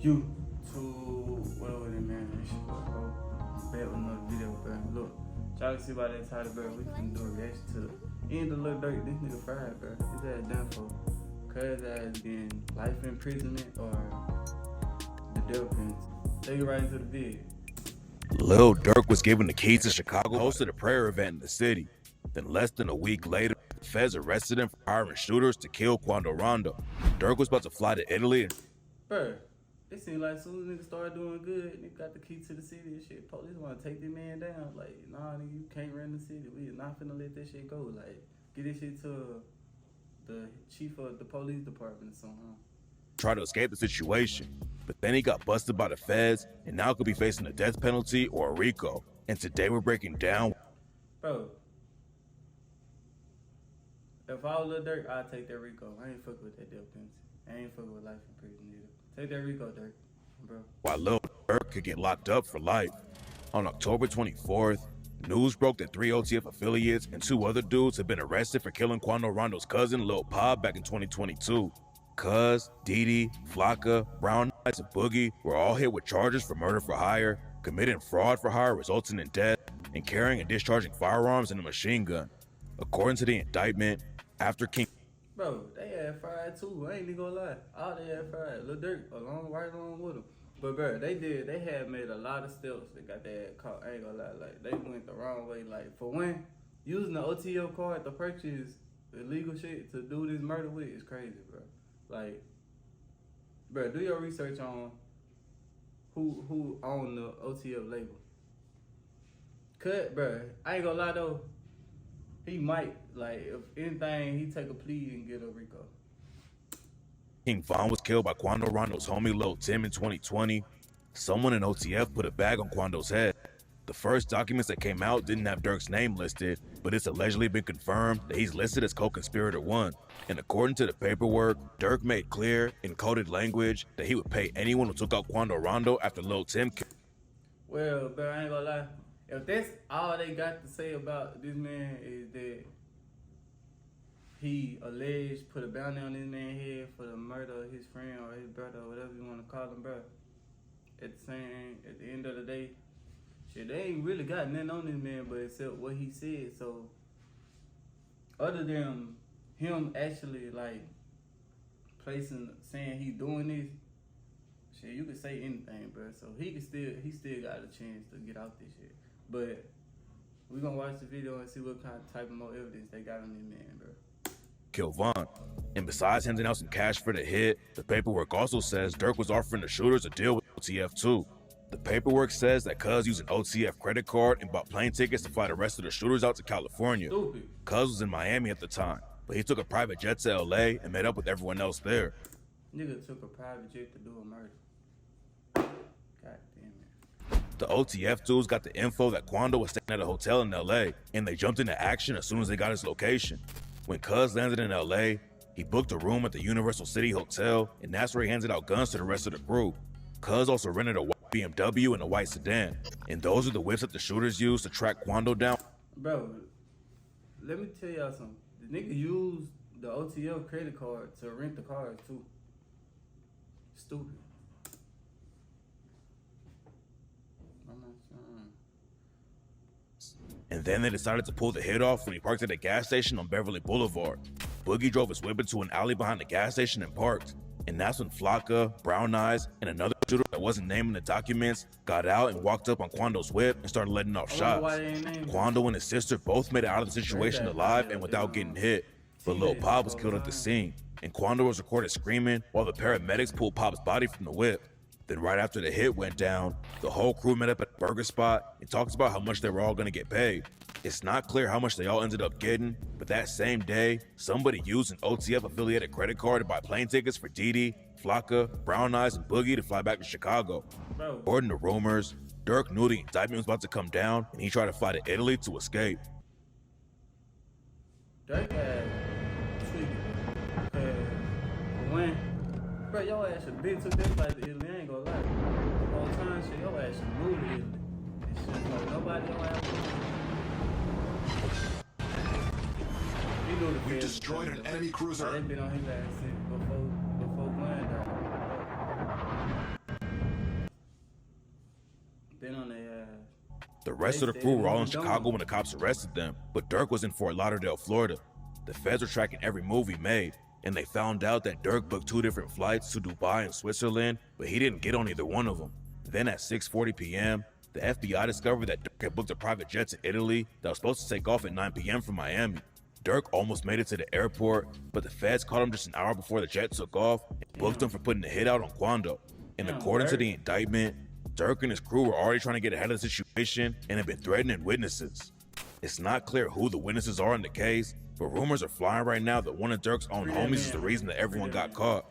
YouTube, whatever that man, this shit, bro. I'm back with another video, bro. Look, y'all can see by that title, bro. We finna do a reaction to the Lil Durk. This nigga fried, bro. His ass done for. Cuz ass getting life imprisonment or the death penalty. Take it right into the video. Lil Durk was given the keys to Chicago, hosted a prayer event in the city. Then less than a week later, the feds arrested him for hiring shooters to kill Quando Rondo. Durk was about to fly to Italy and Bro, it seemed like as soon as niggas started doing good, nigga got the key to the city and shit. Police wanna take this man down. Like, nah, nigga, you can't run the city. We is not finna let that shit go. Like, get this shit to the chief of the police department or something. tried to escape the situation. But then he got busted by the feds and now could be facing a death penalty or a RICO. And today we're breaking down. Bro, if I was Lil Durk, I'd take that RICO. I ain't fucking with that death penalty. I ain't fucking with life in prison either. Take that RICO, Durk, bro. Why Lil Durk could get locked up for life. On October 24th, news broke that 3 OTF affiliates and 2 other dudes had been arrested for killing Quando Rondo's cousin, Lil Pop, back in 2022. Cuz, Didi, Flocka, Brown Eyes, and Boogie were all hit with charges for murder for hire, committing fraud for hire resulting in death, and carrying and discharging firearms and a machine gun. According to the indictment, after King... Bro, they had fried too. I ain't even gonna lie. All they had fried. Lil Durk right along with them. But bro, they had made a lot of steps. They got that caught. I ain't gonna lie. Like, they went the wrong way. Like, for one, using the OTO card to purchase illegal shit to do this murder with is crazy, bro. Like, bro, do your research on who owned the OTF label. Cut, bro. I ain't gonna lie though. He might, like, if anything, he take a plea and get a RICO. King Von was killed by Quando Rondo's homie Lil Tim in 2020. Someone in OTF put a bag on Quando's head. The first documents that came out didn't have Durk's name listed, but it's allegedly been confirmed that he's listed as co-conspirator 1. And according to the paperwork, Durk made clear in coded language that he would pay anyone who took out Quando Rondo after Lil Tim killed. Well, bro, I ain't gonna lie. If that's all they got to say about this man is that he alleged put a bounty on this man's head for the murder of his friend or his brother or whatever you want to call him, bro. At the end of the day, shit, they ain't really got nothing on this man but except what he said. So, other than him actually like saying he's doing this, shit, you could say anything, bro. So he still got a chance to get out this shit. But we gonna watch the video and see what kind of type of more evidence they got on this man, bro. Kill Von. And besides handing out some cash for the hit, the paperwork also says Durk was offering the shooters a deal with OTF too. The paperwork says that Cuz used an OTF credit card and bought plane tickets to fly the rest of the shooters out to California. Stupid. Cuz was in Miami at the time, but he took a private jet to LA and met up with everyone else there. Nigga took a private jet to do a murder. God damn it. The OTF dudes got the info that Quando was staying at a hotel in LA, and they jumped into action as soon as they got his location. When Cuz landed in LA, he booked a room at the Universal City Hotel, and that's where he handed out guns to the rest of the group. Cuz also rented a white BMW and a white sedan, and those are the whips that the shooters used to track Quando down. Bro, let me tell y'all something. The nigga used the OTL credit card to rent the cars too. Stupid. And then they decided to pull the hit off when he parked at a gas station on Beverly Boulevard. Boogie drove his whip into an alley behind the gas station and parked. And that's when Flocka, Brown Eyes, and another shooter that wasn't named in the documents got out and walked up on Quando's whip and started letting off shots. Quando and his sister both made it out of the situation alive and without getting hit. But Lil Pop was killed at the scene, and Quando was recorded screaming while the paramedics pulled Pop's body from the whip. Then right after the hit went down, the whole crew met up at a burger spot and talked about how much they were all gonna get paid. It's not clear how much they all ended up getting, but that same day, somebody used an OTF affiliated credit card to buy plane tickets for Didi, Flocka, Brown Eyes, and Boogie to fly back to Chicago. According to rumors, Durk knew the indictment was about to come down and he tried to fly to Italy to escape. Durk had tweaking. For one, bro, your ass should have been took that flight to Italy, I ain't gonna lie. The whole time, shit, your ass should move to Italy. And shit, like, nobody your ass. We destroyed an enemy cruiser. They been on his ass since before going down. rest of the crew were all in Chicago when the cops arrested them, but Durk was in Fort Lauderdale, Florida. The feds were tracking every move he made, and they found out that Durk booked 2 different flights to Dubai and Switzerland, but he didn't get on either one of them. Then at 6:40 p.m., the FBI discovered that Durk had booked a private jet to Italy that was supposed to take off at 9 p.m. from Miami. Durk almost made it to the airport, but the feds caught him just an hour before the jet took off and booked him for putting the hit out on Quando. And according to the indictment, Durk and his crew were already trying to get ahead of the situation and had been threatening witnesses. It's not clear who the witnesses are in the case, but rumors are flying right now that one of Durk's own homies is the reason that everyone got caught.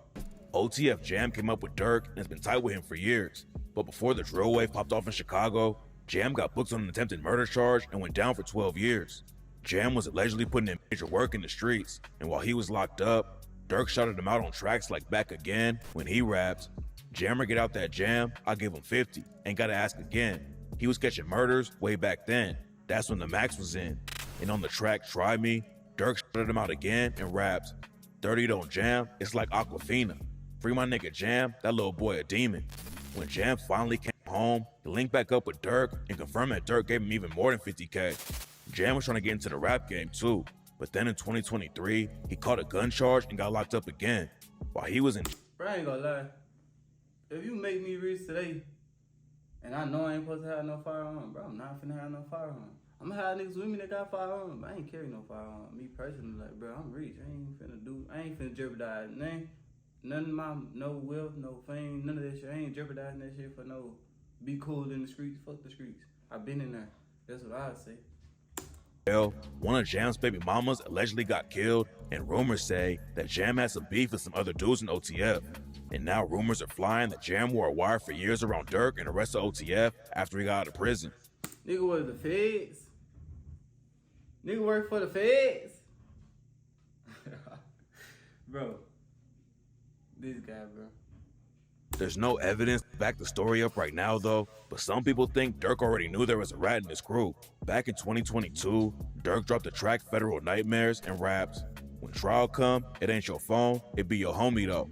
OTF Jam came up with Durk and has been tight with him for years, but before the drill wave popped off in Chicago, Jam got booked on an attempted murder charge and went down for 12 years. Jam was allegedly putting in major work in the streets, and while he was locked up, Durk shouted him out on tracks like Back Again when he raps, "Jammer get out that jam, I'll give him 50, ain't gotta ask again." He was catching murders way back then, that's when the max was in. And on the track Try Me, Durk shouted him out again and raps, "30 don't jam, it's like Aquafina. Free my nigga Jam, that little boy a demon." When Jam finally came home, he linked back up with Durk and confirmed that Durk gave him even more than 50K. Jam was trying to get into the rap game too, but then in 2023, he caught a gun charge and got locked up again. While he was in... Bro, I ain't gonna lie. If you make me rich today, and I know I ain't supposed to have no firearm, bro, I'm not finna have no firearm. I'm gonna have niggas with me that got firearm, but I ain't carry no firearm. Me personally, like, bro, I'm rich. I ain't finna jeopardize none of my, no wealth, no fame, none of that shit. I ain't jeopardizing that shit for no be cool in the streets. Fuck the streets. I've been in there. That's what I'd say. One of Jam's baby mamas allegedly got killed, and rumors say that Jam had some beef with some other dudes in OTF. And now rumors are flying that Jam wore a wire for years around Durk and the rest of OTF after he got out of prison. Nigga was the feds. Nigga work for the feds. Bro. This guy, bro. There's no evidence to back the story up right now though, but some people think Durk already knew there was a rat in his crew. Back in 2022, Durk dropped the track Federal Nightmares and raps, "When trial come, it ain't your phone, it be your homie though.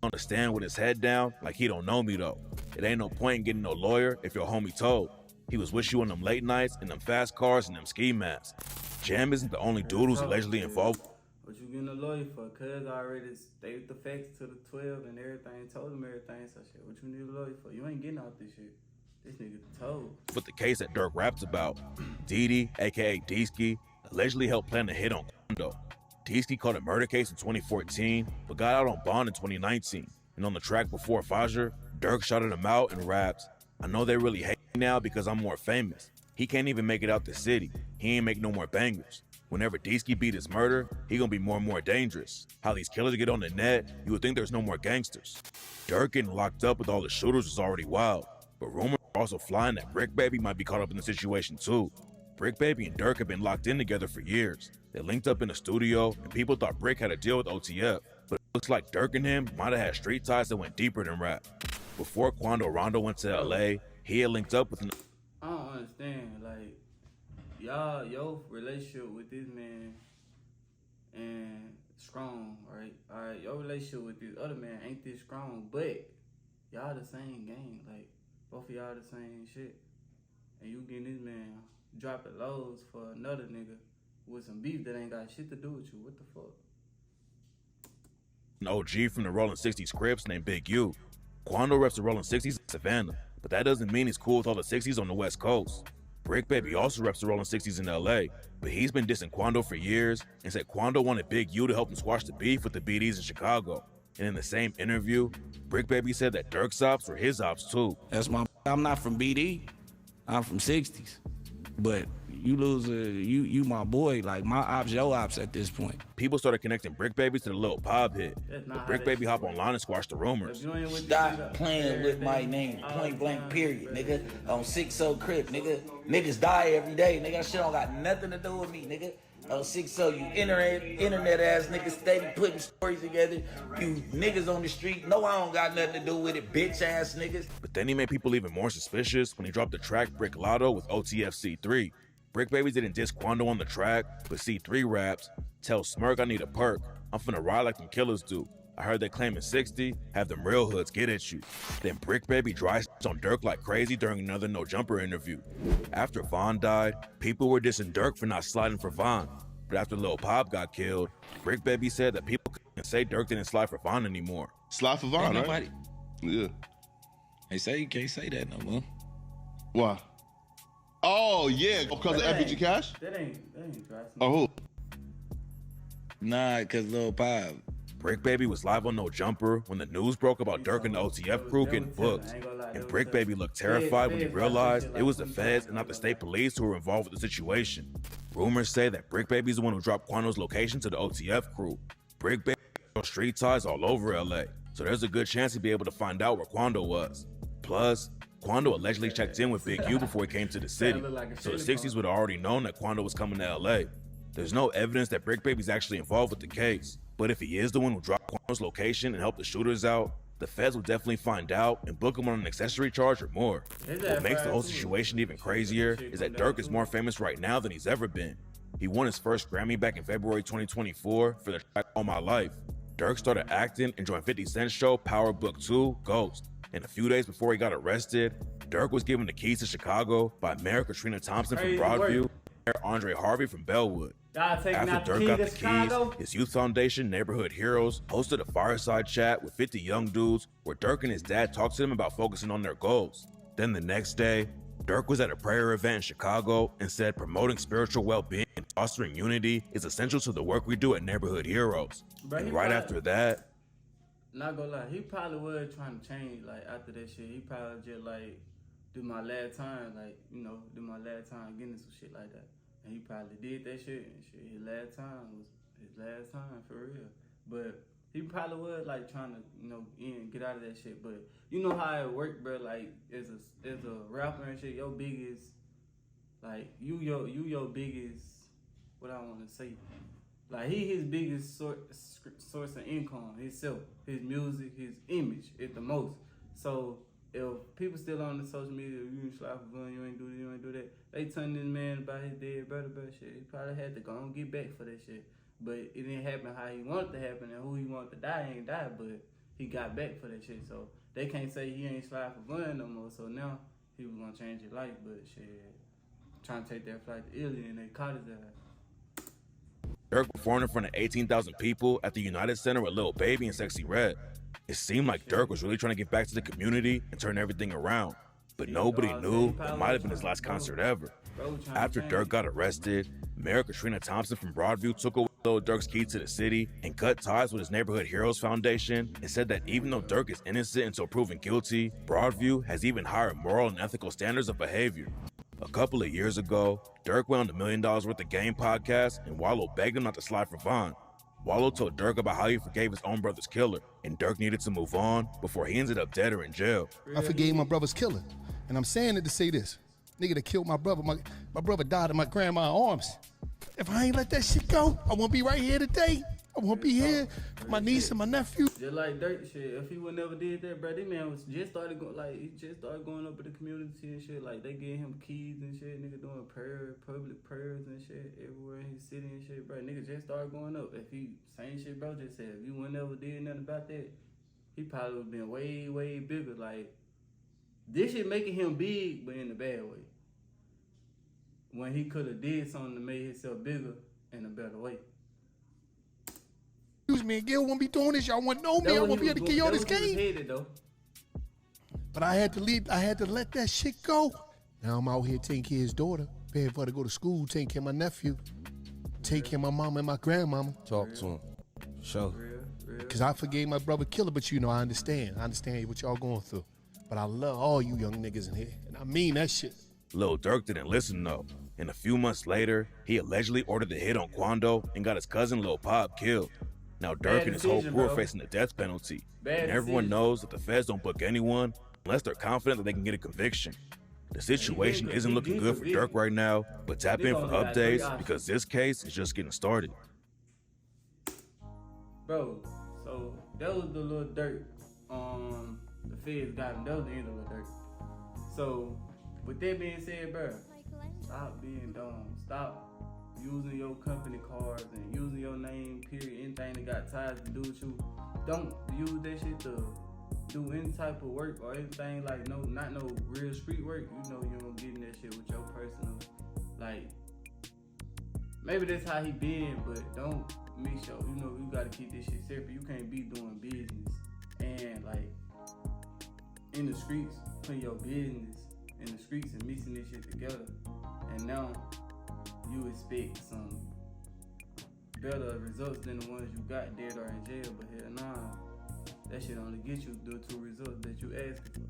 Understand with his head down like he don't know me though. It ain't no point in getting no lawyer if your homie told. He was with you on them late nights in them fast cars and them ski masks." Jam isn't the only dude who's allegedly involved. What you getting a lawyer for? Cuz I already stated the facts to the 12 and everything, told him everything, so shit, what you need a lawyer for? You ain't getting out this shit. This nigga told. But the case that Durk raps about, Didi, aka Deesky, allegedly helped plan the hit on Quando. Deesky caught a murder case in 2014, but got out on bond in 2019. And on the track Before Fajr, Durk shouted him out and raps, "I know they really hate me now because I'm more famous. He can't even make it out the city. He ain't make no more bangers. Whenever Deesky beat his murder, he gonna be more and more dangerous. How these killers get on the net, you would think there's no more gangsters." Durk getting locked up with all the shooters was already wild, but rumors are also flying that Bricc Baby might be caught up in the situation too. Bricc Baby and Durk have been locked in together for years. They linked up in the studio, and people thought Bricc had a deal with OTF, but it looks like Durk and him might have had street ties that went deeper than rap. Before Quando Rondo went to LA, he had linked up with an... I don't understand, like, your relationship with this man and strong, right? Alright, your relationship with this other man ain't this strong, but y'all the same gang, like, both of y'all the same shit. And you getting this man dropping lows for another nigga with some beef that ain't got shit to do with you. What the fuck? An OG from the Rolling 60s Crips named Big U. Quando reps the Rolling 60s in Savannah, but that doesn't mean he's cool with all the 60s on the West Coast. Bricc Baby also reps the Rolling 60s in LA, but he's been dissing Quando for years and said Quando wanted Big U to help him squash the beef with the BDs in Chicago. And in the same interview, Bricc Baby said that Durk's ops were his ops too. I'm not from BD, I'm from 60s. But you lose you my boy, like my ops, your ops at this point. People started connecting Bricc Baby to the Lil Pop hit, but Bricc Baby hopped online and squashed the rumors. Stop playing with my name, point blank period, nigga. On 6-0 Crip, nigga. Niggas die every day, nigga. That shit don't got nothing to do with me, nigga. On 6-0, you internet ass niggas steady putting stories together. You niggas on the street, no, I don't got nothing to do with it, bitch ass niggas. But then he made people even more suspicious when he dropped the track Brick Lotto with OTFC3. Bricc Baby didn't diss Quando on the track, but C3 raps, "Tell Smirk I need a perk, I'm finna ride like them killers do. I heard they claiming 60, have them real hoods get at you. Then Bricc Baby dry on Durk like crazy during another No Jumper interview. After Von died, people were dissing Durk for not sliding for Von. But after Lil Pop got killed, Bricc Baby said that people couldn't say Durk didn't slide for Von anymore. Slide for Von, right? Nobody. Yeah. They say you can't say that no more. Why? Oh, yeah, because of FBG Cash? That ain't dry. Oh, who? Nah, because Lil Pop. Bricc Baby was live on No Jumper when the news broke about Durk and the OTF crew getting booked. And Bricc Baby looked terrified when he realized it was the feds and not the state police who were involved with the situation. Rumors say that Bricc Baby's the one who dropped Quando's location to the OTF crew. Bricc Baby has street ties all over LA, so there's a good chance he'd be able to find out where Quando was. Plus, Quando allegedly checked in with Big U before he came to the city, so the 60s would have already known that Quando was coming to LA. There's no evidence that Bricc Baby's actually involved with the case, but if he is the one who dropped Quando's location and helped the shooters out, the feds will definitely find out and book him on an accessory charge or more. What makes the whole situation even crazier is that Durk is more famous right now than he's ever been. He won his first Grammy back in February 2024 for the track All My Life. Durk started acting and joined 50 Cent's show Power Book 2, Ghost. And a few days before he got arrested, Durk was given the keys to Chicago by Mayor Katrina Thompson from Broadview and Mayor Andre Harvey from Bellwood. After Durk got the keys, his youth foundation, Neighborhood Heroes, hosted a fireside chat with 50 young dudes where Durk and his dad talked to them about focusing on their goals. Then the next day, Durk was at a prayer event in Chicago and said promoting spiritual well-being and fostering unity is essential to the work we do at Neighborhood Heroes. And right after that, not gonna lie, he probably was trying to change, like, after that shit. He probably just, like, do my last time, like, you know, do my last time getting some shit like that. And he probably did that shit, and shit, his last time was his last time, for real. But he probably was, like, trying to, you know, get out of that shit. But you know how it work, bro, like, as a rapper and shit, your biggest, like, you your biggest, what I want to say, like, he his biggest source of income, himself, his music, his image at the most. So if people still on the social media, you ain't slide for fun, you ain't do that, they telling this man about his dead brother, shit. He probably had to go and get back for that shit. But it didn't happen how he wanted to happen, and who he wanted to die ain't died, but he got back for that shit. So they can't say he ain't slide for fun no more. So now he was gonna change his life, but shit, trying to take that flight to Italy, and they caught his ass. Durk performed in front of 18,000 people at the United Center with Lil Baby and Sexy Red. It seemed like Durk was really trying to get back to the community and turn everything around, but nobody knew it might have been his last concert ever. After Durk got arrested, Mayor Katrina Thompson from Broadview took away Lil Durk's key to the city and cut ties with his Neighborhood Heroes Foundation and said that even though Durk is innocent until proven guilty, Broadview has even higher moral and ethical standards of behavior. A couple of years ago, Durk went on the $1 Million Worth of Game podcast and Wallow begged him not to slide for Von. Wallow told Durk about how he forgave his own brother's killer, and Durk needed to move on before he ended up dead or in jail. I forgave my brother's killer, and I'm saying it to say this. Nigga that killed my brother, my brother died in my grandma's arms. If I ain't let that shit go, I won't be right here today. I won't be here for my niece and my nephew. Just like Durk shit, if he would never did that, bro, this man was just started going, like, he just started going up in the community and shit. Like, they gave him keys and shit, nigga doing public prayers and shit everywhere in his city and shit, bro. Nigga just started going up. If he, same shit bro just said, if you would never did nothing about that, he probably would have been way, way bigger. Like, this shit making him big, but in a bad way. When he could have did something to make himself bigger in a better way. Excuse me, Gil won't be doing this. Y'all want to know me. I won't be able to give y'all this game. But I had to leave. I had to let that shit go. Now I'm out here taking care of his daughter, paying for her to go to school, taking care of my nephew, taking care of my mama and my grandmama. Talk to him. Show. Because I forgave my brother killer, but you know, I understand. I understand what y'all going through. But I love all you young niggas in here, and I mean that shit. Lil Durk didn't listen though, and a few months later, he allegedly ordered the hit on Quando and got his cousin Lil Pop killed. Now Durk and his whole crew are facing the death penalty, and everyone knows that the feds don't book anyone unless they're confident that they can get a conviction. The situation isn't looking good for Durk right now, but tap in for updates because this case is just getting started. Bro, so that was the Lil Durk. The feds got him. That was the end of Lil Durk. So, with that being said, bro, stop being dumb. Stop using your company cards and using your name, period, anything that got ties to do with you. don't use that shit to do any type of work or anything like not no real street work, you know you don't get in that shit with your personal, like, maybe that's how he been, but don't mix your, you know, you gotta keep this shit separate. You can't be doing business and like in the streets, putting your business in the streets and mixing this shit together. And now you expect some better results than the ones you got dead or in jail, but hell nah. That shit only get you the 2 results that you asked for.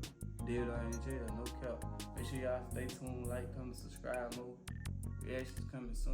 Dead or in jail, no cap. Make sure y'all stay tuned, like, comment, subscribe, more reactions coming soon.